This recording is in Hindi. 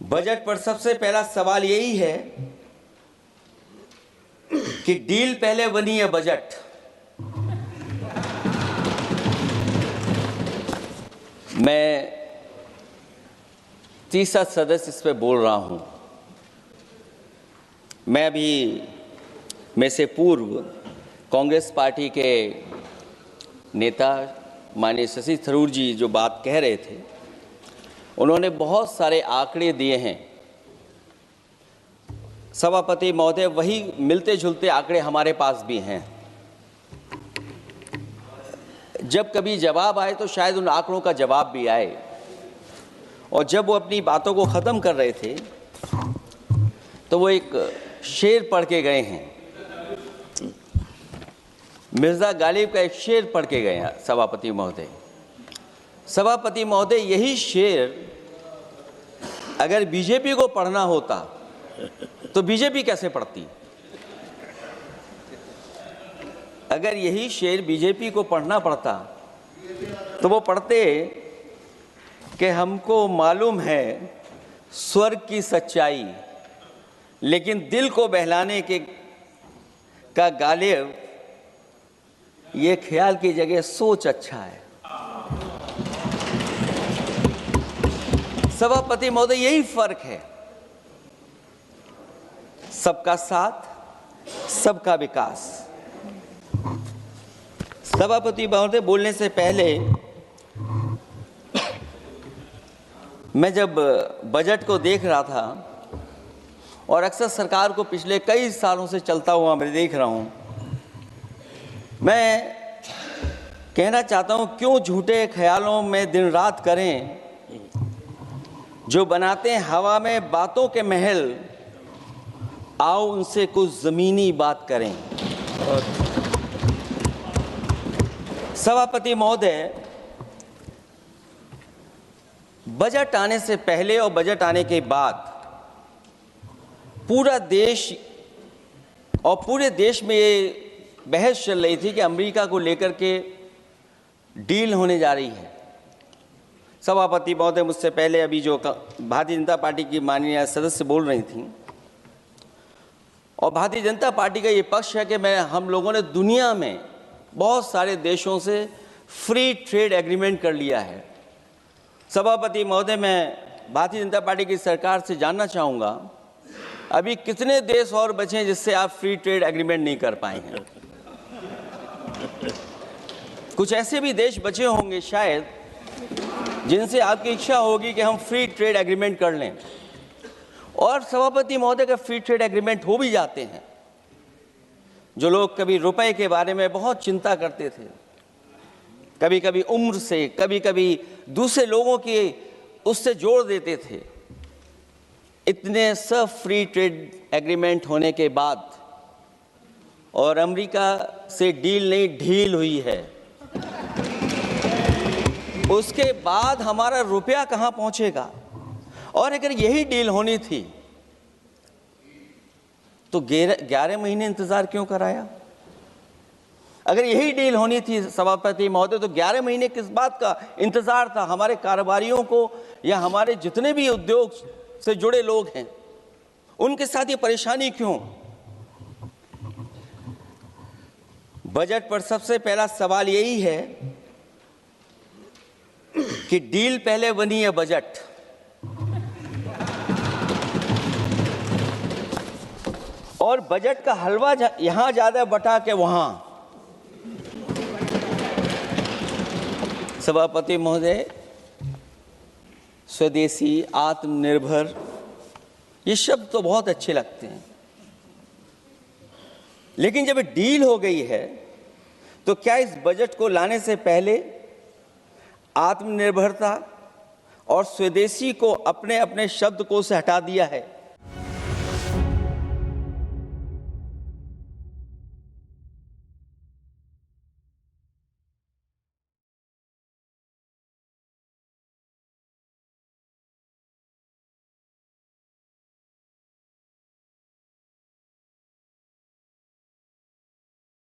बजट पर सबसे पहला सवाल यही है कि डील पहले बनी है बजट। मैं तीसरा सदस्य इस पे बोल रहा हूं। मैं अभी में से पूर्व कांग्रेस पार्टी के नेता माननीय शशि थरूर जी जो बात कह रहे थे, उन्होंने बहुत सारे आंकड़े दिए हैं। सभापति महोदय, वही मिलते जुलते आंकड़े हमारे पास भी हैं। जब कभी जवाब आए तो शायद उन आंकड़ों का जवाब भी आए। और जब वो अपनी बातों को ख़त्म कर रहे थे तो वो एक शेर पढ़ के गए हैं। मिर्ज़ा गालिब का एक शेर पढ़ के गए हैं सभापति महोदय। सभापति महोदय, यही शेर अगर बीजेपी को पढ़ना होता तो बीजेपी कैसे पढ़ती? अगर यही शेर बीजेपी को पढ़ना पड़ता तो वो पढ़ते कि हमको मालूम है स्वर्ग की सच्चाई, लेकिन दिल को बहलाने के का गालिब ये ख्याल की जगह सोच अच्छा है। सभापति महोदय, यही फर्क है। सबका साथ, सबका विकास। सभापति महोदय, बोलने से पहले मैं जब बजट को देख रहा था और अक्सर सरकार को पिछले कई सालों से चलता हुआ मैं देख रहा हूं, मैं कहना चाहता हूं, क्यों झूठे ख्यालों में दिन रात करें जो बनाते हैं हवा में बातों के महल, आओ उनसे कुछ जमीनी बात करें। सभापति महोदय, बजट आने से पहले और बजट आने के बाद पूरा देश और पूरे देश में ये बहस चल रही थी कि अमेरिका को लेकर के डील होने जा रही है। सभापति महोदय, मुझसे पहले अभी जो भारतीय जनता पार्टी की माननीय सदस्य बोल रही थी, और भारतीय जनता पार्टी का ये पक्ष है कि हम लोगों ने दुनिया में बहुत सारे देशों से फ्री ट्रेड एग्रीमेंट कर लिया है। सभापति महोदय, मैं भारतीय जनता पार्टी की सरकार से जानना चाहूँगा, अभी कितने देश और बचे हैं जिससे आप फ्री ट्रेड एग्रीमेंट नहीं कर पाए हैं? कुछ ऐसे भी देश बचे होंगे शायद जिनसे आपकी इच्छा होगी कि हम फ्री ट्रेड एग्रीमेंट कर लें। और सभापति महोदय, का फ्री ट्रेड एग्रीमेंट हो भी जाते हैं। जो लोग कभी रुपए के बारे में बहुत चिंता करते थे, कभी कभी उम्र से, कभी कभी दूसरे लोगों के उससे जोड़ देते थे, इतने सब फ्री ट्रेड एग्रीमेंट होने के बाद और अमेरिका से डील नहीं ढील हुई है, उसके बाद हमारा रुपया कहां पहुंचेगा? और अगर यही डील होनी थी तो 11 महीने इंतजार क्यों कराया? अगर यही डील होनी थी सभापति महोदय, तो 11 महीने किस बात का इंतजार था? हमारे कारोबारियों को या हमारे जितने भी उद्योग से जुड़े लोग हैं, उनके साथ ये परेशानी क्यों? बजट पर सबसे पहला सवाल यही है कि डील पहले बनी है बजट। और बजट का हलवा यहां ज्यादा बटा के वहां। सभापति महोदय, स्वदेशी, आत्मनिर्भर, ये शब्द तो बहुत अच्छे लगते हैं, लेकिन जब डील हो गई है तो क्या इस बजट को लाने से पहले आत्मनिर्भरता और स्वदेशी को अपने अपने शब्दकोश से हटा दिया है?